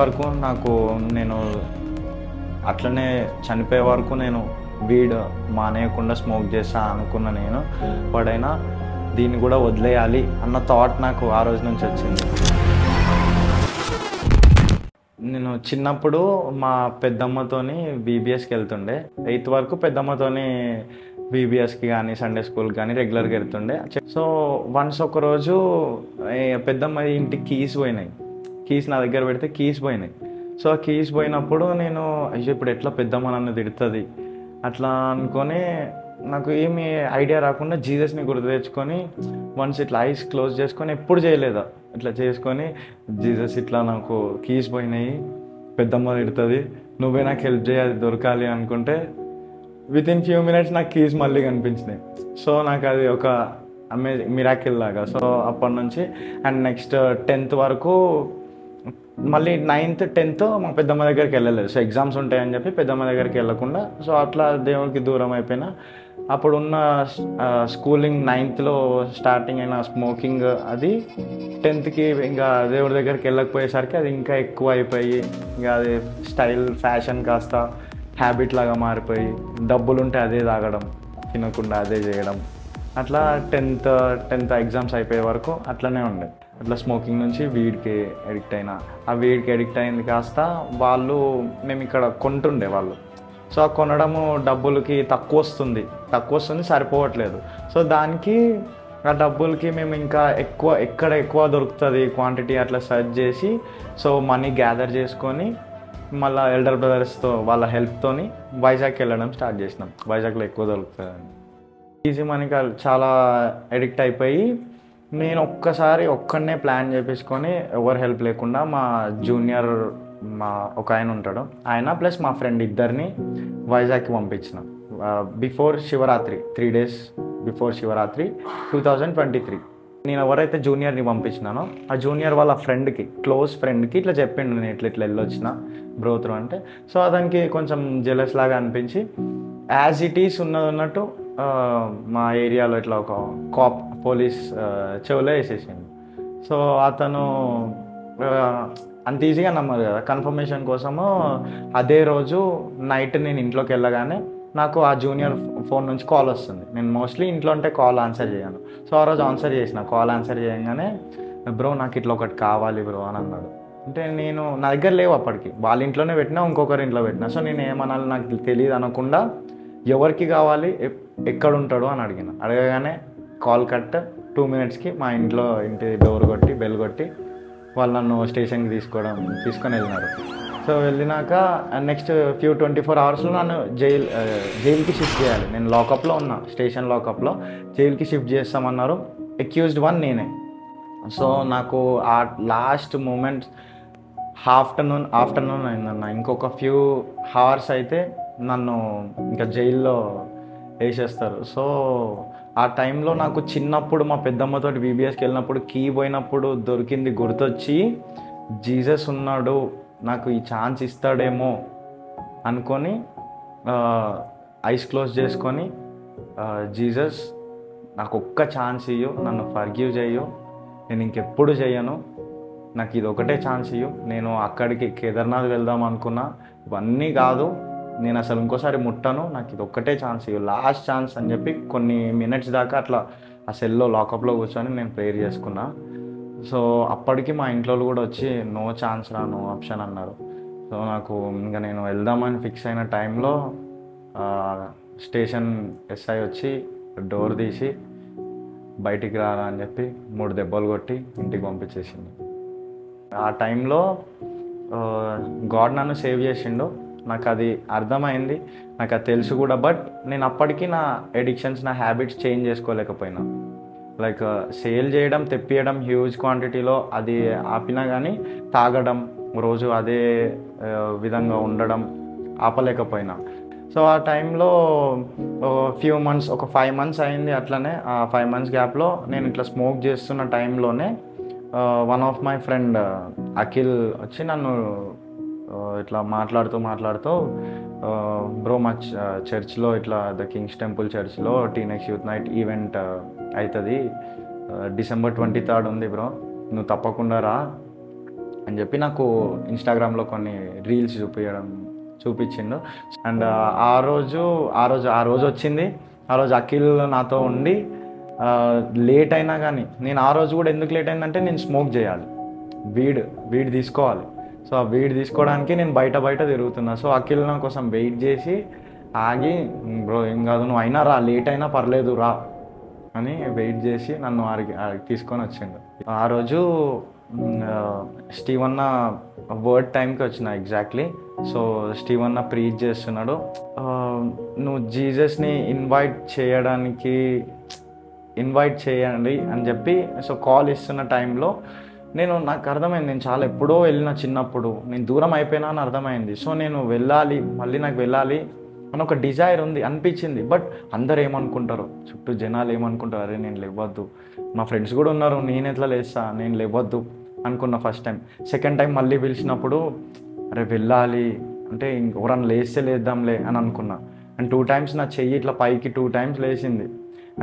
వరకు నాకు నేను అట్లనే చనిపోయే వరకు నేను వీడ్ మానేయకుండా స్మోక్ చేస్తా అనుకున్న నేను వాడైనా దీన్ని కూడా వదిలేయాలి అన్న థాట్ నాకు ఆ రోజు నుంచి వచ్చింది. నేను చిన్నప్పుడు మా పెద్దమ్మతోని బీబీఎస్కి వెళ్తుండే. 8th వరకు పెద్దమ్మతోని బీబీఎస్కి కానీ సండే స్కూల్కి కానీ రెగ్యులర్గా వెళ్తుండే. సో వన్స్ ఒకరోజు పెద్దమ్మ ఇంటికి కీస్ పోయినాయి. కీస్ నా దగ్గర పెడితే కీస్ పోయినాయి. సో ఆ కీస్ పోయినప్పుడు నేను అయ్యో ఇప్పుడు ఎట్లా పెద్దమ్మ నన్ను తిడుతుంది అట్లా అనుకొని నాకు ఏమి ఐడియా రాకుండా జీసస్ని గుర్తు తెచ్చుకొని వన్స్ ఇట్లా ఐస్ క్లోజ్ చేసుకొని ఎప్పుడు చేయలేదా ఇట్లా చేసుకొని జీసస్ ఇట్లా నాకు కీస్ పోయినాయి, పెద్దమ్మ తిడుతుంది, నువ్వే నాకు హెల్ప్ చేయాలి దొరకాలి అనుకుంటే వితిన్ ఫ్యూ మినిట్స్ నాకు కీస్ మళ్ళీ కనిపించినాయి. సో నాకు అది ఒక మిరాకిల్ లాగా. సో అప్పటి నుంచి అండ్ నెక్స్ట్ 10th వరకు మళ్ళీ 9th 10th మా పెద్దమ్మ దగ్గరికి వెళ్ళలేదు. సో ఎగ్జామ్స్ ఉంటాయని చెప్పి పెద్దమ్మ దగ్గరికి వెళ్ళకుండా సో అట్లా దేవుడికి దూరం అయిపోయినా. అప్పుడున్న స్కూలింగ్ 9thలో స్టార్టింగ్ అయిన స్మోకింగ్ అది 10thకి ఇంకా దేవుడి దగ్గరికి వెళ్ళకపోయేసరికి అది ఇంకా ఎక్కువ అయిపోయి ఇంకా అది స్టైల్ ఫ్యాషన్ కాస్త హ్యాబిట్ లాగా మారిపోయి డబ్బులుంటే అదే తాగడం, తినకుండా అదే చేయడం, అట్లా 10th ఎగ్జామ్స్ అయిపోయే వరకు అట్లనే ఉండే. అట్లా స్మోకింగ్ నుంచి వీడ్కి అడిక్ట్ అయినా. ఆ వీడ్కి అడిక్ట్ అయింది కాస్త వాళ్ళు మేము ఇక్కడ కొంటుండే వాళ్ళు. సో ఆ కొనడము డబ్బులకి తక్కువ వస్తుంది సరిపోవట్లేదు. సో దానికి ఆ డబ్బులకి మేము ఇంకా ఎక్కడ దొరుకుతుంది క్వాంటిటీ అట్లా సెర్చ్ చేసి సో మనీ గ్యాదర్ చేసుకొని మళ్ళీ ఎల్డర్ బ్రదర్స్తో వాళ్ళ హెల్ప్తోని వైజాగ్కి వెళ్ళడం స్టార్ట్ చేసినాం. వైజాగ్లో ఎక్కువ దొరుకుతుంది. ఈజీ మనీకి చాలా అడిక్ట్ అయిపోయి నేను ఒక్కడనే ప్లాన్ చేపించుకొని ఎవరు హెల్ప్ లేకుండా మా జూనియర్ ఒక ఆయన ఉంటాడు, ఆయన ప్లస్ మా ఫ్రెండ్ ఇద్దరిని వైజాగ్కి పంపించిన before Shivaratri 3 days before Shivaratri 2023. నేను ఎవరైతే జూనియర్ని పంపించినానో ఆ జూనియర్ వాళ్ళ క్లోజ్ ఫ్రెండ్కి ఇట్లా చెప్పిండు నేను ఇట్లా వెళ్ళొచ్చిన బ్రోత్రూ అంటే. సో అతనికి కొంచెం జెలస్ లాగా అనిపించి యాజ్ ఇట్ ఈస్ ఉన్నట్టు మా ఏరియాలో ఇట్లా ఒక పోలీస్ చెవులో వేసేసిండు. సో అతను అంత ఈజీగా నమ్మదు కదా. కన్ఫర్మేషన్ కోసము అదే రోజు నైట్ నేను ఇంట్లోకి వెళ్ళగానే నాకు ఆ జూనియర్ ఫోన్ నుంచి కాల్ వస్తుంది. నేను మోస్ట్లీ ఇంట్లో ఉంటే కాల్ ఆన్సర్ చేయను. సో ఆ రోజు కాల్ ఆన్సర్ చేయగానే బ్రో నాకు ఇట్లా ఒకటి కావాలి బ్రో అని అన్నాడు. అంటే నేను నా దగ్గర లేవు అప్పటికి, వాళ్ళ ఇంట్లోనే పెట్టినా ఇంకొకరి ఇంట్లో పెట్టినా. సో నేను ఏమనాలి నాకు తెలియదు అనకుండా ఎవరికి కావాలి ఎక్కడ ఉంటాడు అని అడగగానే కాల్ కట్ 2 minutesకి మా ఇంటి డోర్ కొట్టి బెల్ కొట్టి వాళ్ళు నన్ను స్టేషన్కి తీసుకొని వెళ్ళినారు. సో వెళ్ళినాక నెక్స్ట్ 24 hours నన్ను జైలుకి షిఫ్ట్ చేయాలి. నేను లాకప్లో ఉన్నా, స్టేషన్ లాకప్లో. జైలుకి షిఫ్ట్ చేస్తామన్నారు. అక్యూజ్డ్ వన్ నేనే. సో నాకు ఆ లాస్ట్ మూమెంట్ ఆఫ్టర్నూన్ అయిందన్న. ఇంకొక ఫ్యూ అవర్స్ అయితే నన్ను ఇంకా జైల్లో వేసేస్తారు. సో ఆ టైంలో నాకు చిన్నప్పుడు మా పెద్దమ్మతో బీబీఎస్కి వెళ్ళినప్పుడు కీ పోయినప్పుడు దొరికింది గుర్తొచ్చి జీసస్ ఉన్నాడు, నాకు ఈ ఛాన్స్ ఇస్తాడేమో అనుకొని ఐస్ క్లోజ్ చేసుకొని జీసస్ నాకు ఒక్క ఛాన్స్ ఇయ్యు, నన్ను ఫర్గివ్ చెయ్యు, నేను ఇంకెప్పుడు చెయ్యను, నాకు ఇది ఒకటే ఛాన్స్ ఇయ్యు, నేను అక్కడికి కేదార్నాథ్ వెళ్దాం అనుకున్నా, ఇవన్నీ కాదు, నేను అసలు ఇంకోసారి ముట్టను, నాకు ఇది ఒక్కటే ఛాన్స్ ఇవ్వు, లాస్ట్ ఛాన్స్ అని చెప్పి కొన్ని మినిట్స్ దాకా అట్లా ఆ సెల్లో లాకప్లో కూర్చొని నేను ప్రేయర్ చేసుకున్నా. సో అప్పటికి మా ఇంట్లో కూడా వచ్చి నో ఛాన్స్ రా, నో ఆప్షన్ అన్నారు. సో నాకు ఇంకా నేను వెళ్దామని ఫిక్స్ అయిన టైంలో స్టేషన్ ఎస్ఐ వచ్చి డోర్ తీసి బయటికి రారా అని చెప్పి 3 దెబ్బలు కొట్టి ఇంటికి పంపించేసిండు. ఆ టైంలో గాడ్ నన్ను సేవ్ చేసిండు. నాకు అది అర్థమైంది, నాకు అది తెలుసు కూడా. బట్ నేను అప్పటికి నా ఎడిక్షన్స్, నా హ్యాబిట్స్ చేంజ్ చేసుకోలేకపోయినా. లైక్ సేల్ చేయడం, తెప్పియడం హ్యూజ్ క్వాంటిటీలో అది ఆపినా కానీ తాగడం, రోజు అదే విధంగా ఉండడం ఆపలేకపోయినా. సో ఆ టైంలో ఫ్యూ మంత్స్, ఒక 5 months అయింది అట్లనే. ఆ 5 months గ్యాప్లో నేను ఇట్లా స్మోక్ చేస్తున్న టైంలోనే one of my friend Akhil వచ్చి నన్ను ఇట్లా మాట్లాడుతూ బ్రో మా చర్చ్లో ఇట్లా ద కింగ్స్ టెంపుల్ చర్చ్లో టీనేజ్ యూత్ నైట్ ఈవెంట్ అవుతుంది, December 23rd ఉంది బ్రో, నువ్వు తప్పకుండా రా, అని చెప్పి నాకు ఇన్స్టాగ్రామ్లో కొన్ని రీల్స్ చూపించిండు. అండ్ ఆ రోజు వచ్చింది. ఆ రోజు అఖిల్ నాతో ఉండి లేట్ అయినా కానీ, నేను ఆ రోజు కూడా ఎందుకు లేట్ అయిందంటే నేను స్మోక్ చేయాలి, వీడ్ తీసుకోవాలి. సో ఆ వీడ్ తీసుకోవడానికి నేను బయట తిరుగుతున్నా. సో అఖిల్ నా కోసం వెయిట్ చేసి ఆగి, బ్రో ఏం కాదు నువ్వు అయినా రా, లేట్ అయినా పర్లేదు రా అని వెయిట్ చేసి నన్ను తీసుకొని వచ్చిండు. ఆ రోజు స్టీవన్న వర్డ్ టైంకి వచ్చిన ఎగ్జాక్ట్లీ. సో స్టీవన్న ప్రీచ్ చేస్తున్నాడు, నువ్వు జీసస్ని ఇన్వైట్ చేయండి అని చెప్పి. సో కాల్ ఇస్తున్న టైంలో నాకు అర్థమైంది, నేను చాలా ఎప్పుడో వెళ్ళిన చిన్నప్పుడు, నేను దూరం అయిపోయినా అని అర్థమైంది. సో నేను వెళ్ళాలి, మళ్ళీ నాకు వెళ్ళాలి అని ఒక డిజైర్ ఉంది అనిపించింది. బట్ అందరు ఏమనుకుంటారు, చుట్టూ జనాలు ఏమనుకుంటారు, అరే నేను లేవద్దు, మా ఫ్రెండ్స్ కూడా ఉన్నారు, నేను ఎట్లా లేస్తా, నేను లేవద్దు అనుకున్నా ఫస్ట్ టైం. సెకండ్ టైం మళ్ళీ పిలిచినప్పుడు అరే వెళ్ళాలి అంటే ఎవరన్నా లేస్తే లేద్దాంలే అని అనుకున్నా. అండ్ 2 times నా చెయ్యి ఇట్లా పైకి 2 times లేచింది.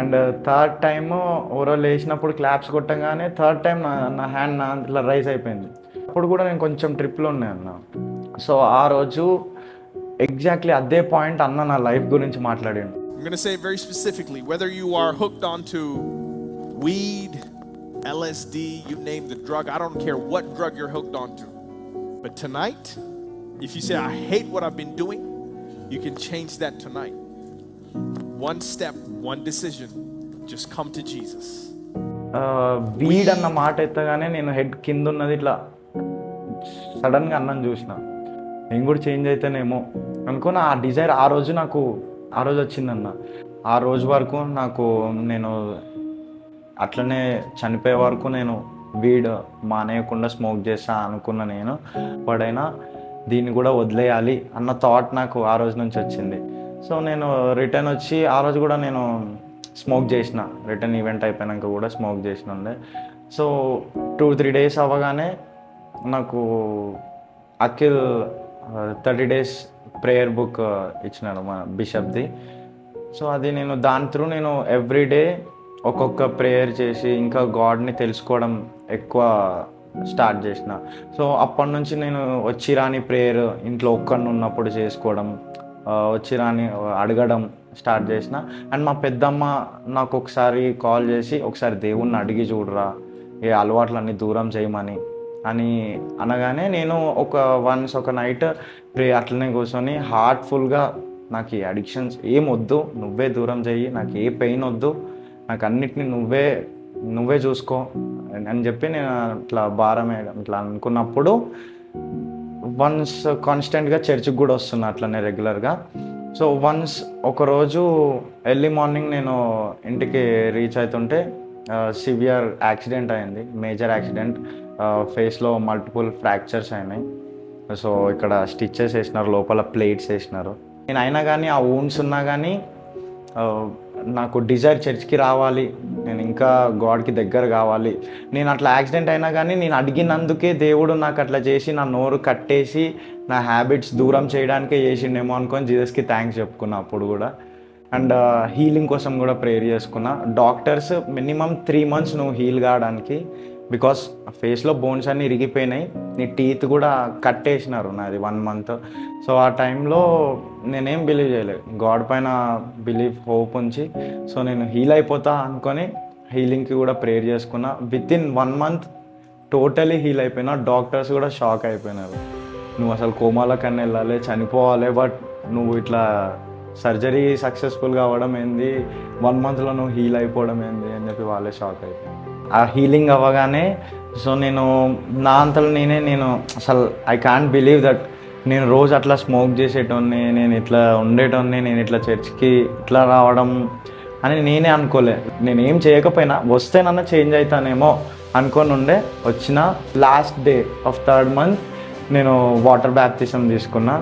అండ్ థర్డ్ టైము ఎవరో లేచినప్పుడు క్లాప్స్ కొట్టగానే థర్డ్ టైం నా హ్యాండ్ ఇట్లా రైజ్ అయిపోయింది. అప్పుడు కూడా నేను కొంచెం ట్రిప్లో ఉన్నాను. సో ఆ రోజు ఎగ్జాక్ట్లీ అదే పాయింట్ అన్న నా లైఫ్ గురించి మాట్లాడాడు. I'm going to say very specifically, whether you are hooked onto weed, LSD, you name the drug, I don't care what drug you're hooked onto. But tonight, if you say, I hate what I've been doing, you can change that tonight. One step, one decision, just come to Jesus. వీడ్ అన్న మాట ఎత్తగానే నేను head కింద ఉన్నది ఇట్లా సడన్గా అన్నం చూసిన, నేను కూడా చేంజ్ అయితేనేమో అనుకున్న. ఆ డిజైర్ ఆ రోజు వచ్చిందన్న. ఆ రోజు వరకు నేను అట్లనే చనిపోయే వరకు నేను వీడ్ మానేయకుండా స్మోక్ చేస్తా అనుకున్న. నేను ఎప్పుడైనా దీన్ని కూడా వదిలేయాలి అన్న థాట్ నాకు ఆ రోజు నుంచి వచ్చింది. సో నేను రిటర్న్ వచ్చి ఆ రోజు కూడా నేను స్మోక్ చేసిన, రిటర్న్ ఈవెంట్ అయిపోయాక కూడా స్మోక్ చేసిన ఉండే. సో 2-3 days అవ్వగానే నాకు అఖిల్ 30 days ప్రేయర్ బుక్ ఇచ్చినాడు మా బిషప్ది. సో అది నేను దాని త్రూ నేను ఎవ్రీడే ఒక్కొక్క ప్రేయర్ చేసి ఇంకా గాడ్ని తెలుసుకోవడం ఎక్కువ స్టార్ట్ చేసిన. సో అప్పటి నుంచి నేను వచ్చి రాని ప్రేయర్ ఇంట్లో ఒక్కడిని ఉన్నప్పుడు చేసుకోవడం, వచ్చి రాని అడగడం స్టార్ట్ చేసిన. అండ్ మా పెద్దమ్మ నాకు ఒకసారి కాల్ చేసి, ఒకసారి దేవుణ్ణి అడిగి చూడరా, ఏ అలవాట్లన్నీ దూరం చేయమని అని అనగానే నేను ఒక నైట్ అట్లనే కూర్చొని హార్ట్ఫుల్గా, నాకు ఈ అడిక్షన్స్ ఏం వద్దు, నువ్వే దూరం చెయ్యి, నాకు ఏ పెయిన్ వద్దు, నాకు అన్నిటినీ నువ్వే చూసుకో అని చెప్పి నేను ఇట్లా భారమే ఇట్లా అనుకున్నప్పుడు వన్స్ కాన్స్టెంట్గా చర్చికి కూడా వస్తున్నా అట్లనే రెగ్యులర్గా. సో ఒకరోజు ఎర్లీ మార్నింగ్ నేను ఇంటికి రీచ్ అవుతుంటే సివియర్ యాక్సిడెంట్ అయింది, మేజర్ యాక్సిడెంట్. ఫేస్లో మల్టిపుల్ ఫ్రాక్చర్స్ అయినాయి. సో ఇక్కడ స్టిచెస్ వేసినారు, లోపల ప్లేట్స్ వేసినారు. నేను అయినా కానీ ఆ వూండ్స్ ఉన్నా కానీ నాకు డిజైర్ చర్చ్కి రావాలి, నేను ఇంకా గాడ్కి దగ్గర కావాలి. నేను అట్లా యాక్సిడెంట్ అయినా కానీ నేను అడిగినందుకే దేవుడు నాకు అట్లా చేసి నా నోరు కట్టేసి నా హ్యాబిట్స్ దూరం చేయడానికే చేసిండేమో అనుకొని జీసస్కి థ్యాంక్స్ చెప్పుకున్నా అప్పుడు కూడా. అండ్ హీలింగ్ కోసం కూడా ప్రేయర్ చేసుకున్నా. డాక్టర్స్ మినిమం 3 months నువ్వు హీల్ కావడానికి, బికాస్ ఫేస్లో బోన్స్ అన్నీ ఇరిగిపోయినాయి, నీ టీత్ కూడా కట్టేసినారు నాది 1 month. సో ఆ టైంలో నేనేం బిలీవ్ చేయలేదు, గాడ్ పైన హోప్ ఉంచి. సో నేను హీల్ అయిపోతా అనుకొని హీలింగ్కి కూడా ప్రేయర్ చేసుకున్నా. వితిన్ 1 month టోటలీ హీల్ అయిపోయినా. డాక్టర్స్ కూడా షాక్ అయిపోయినారు, నువ్వు అసలు కోమాలో కన్నా వెళ్ళాలి, చనిపోవాలి, బట్ నువ్వు ఇట్లా సర్జరీ సక్సెస్ఫుల్గా అవ్వడం ఏంది, 1 monthలో నువ్వు హీల్ అయిపోవడం ఏంది అని చెప్పి వాళ్ళే షాక్ అయిపోయింది. ఆ హీలింగ్ అవ్వగానే సో నేను నా అంతలో నేను అసలు ఐ కాంట్ బిలీవ్ దట్ నేను రోజు అట్లా స్మోక్ చేసేటోన్ని, నేను ఇట్లా ఉండేటోన్ని, నేను ఇట్లా చర్చ్కి ఇట్లా రావడం అని నేనే అనుకోలే. నేనేం చేయకపోయినా వస్తేనన్నా చేంజ్ అవుతానేమో అనుకొని ఉండే. వచ్చిన last day of 3rd month నేను వాటర్ బ్యాప్టిజం తీసుకున్నా.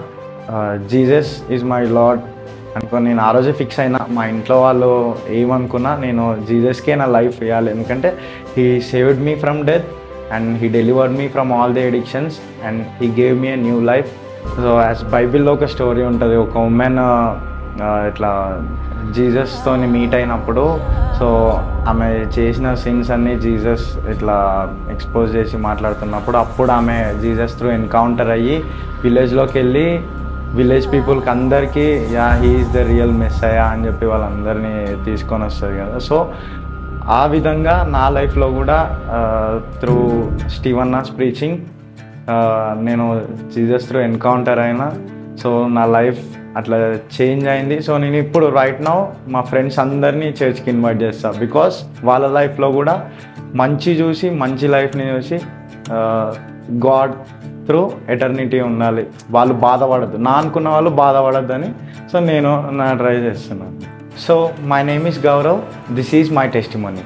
జీసస్ ఈజ్ మై లార్డ్ అనుకొని నేను ఆ రోజే ఫిక్స్ అయినా. మా ఇంట్లో వాళ్ళు ఏమనుకున్నా నేను జీసస్కే నా లైఫ్ ఇవ్వాలి, ఎందుకంటే he saved me from death and he delivered me from all the addictions and he gave me a new life. So as బైబిల్లో ఒక స్టోరీ ఉంటుంది, ఒక ఉమెన్ ఇట్లా జీసస్తోని మీట్ అయినప్పుడు సో ఆమె చేసిన సిన్స్ అన్నీ జీసస్ ఇట్లా ఎక్స్పోజ్ చేసి మాట్లాడుతున్నప్పుడు అప్పుడు ఆమె జీసస్ త్రూ ఎన్కౌంటర్ అయ్యి విలేజ్లోకి వెళ్ళి విలేజ్ పీపుల్కి అందరికీ ya he is the real messiah అని చెప్పి వాళ్ళందరినీ తీసుకొని వస్తుంది కదా. సో ఆ విధంగా నా లైఫ్లో కూడా త్రూ స్టీవెన్ నాస్ ప్రీచింగ్ నేను జీసస్ త్రూ ఎన్కౌంటర్ అయినా. సో నా లైఫ్ అట్లా చేంజ్ అయింది. సో నేను ఇప్పుడు రైట్ నౌ మా ఫ్రెండ్స్ అందరినీ చర్చ్కి ఇన్వైట్ చేస్తాను. బికాస్ వాళ్ళ లైఫ్లో కూడా మంచి చూసి మంచి లైఫ్ని చూసి గాడ్ త్రూ ఎటర్నిటీ ఉండాలి, వాళ్ళు బాధపడద్దు, నా అనుకున్న వాళ్ళు బాధపడద్దని. సో నేను ట్రై చేస్తున్నాను. So my name is Gaurav. This is my testimony.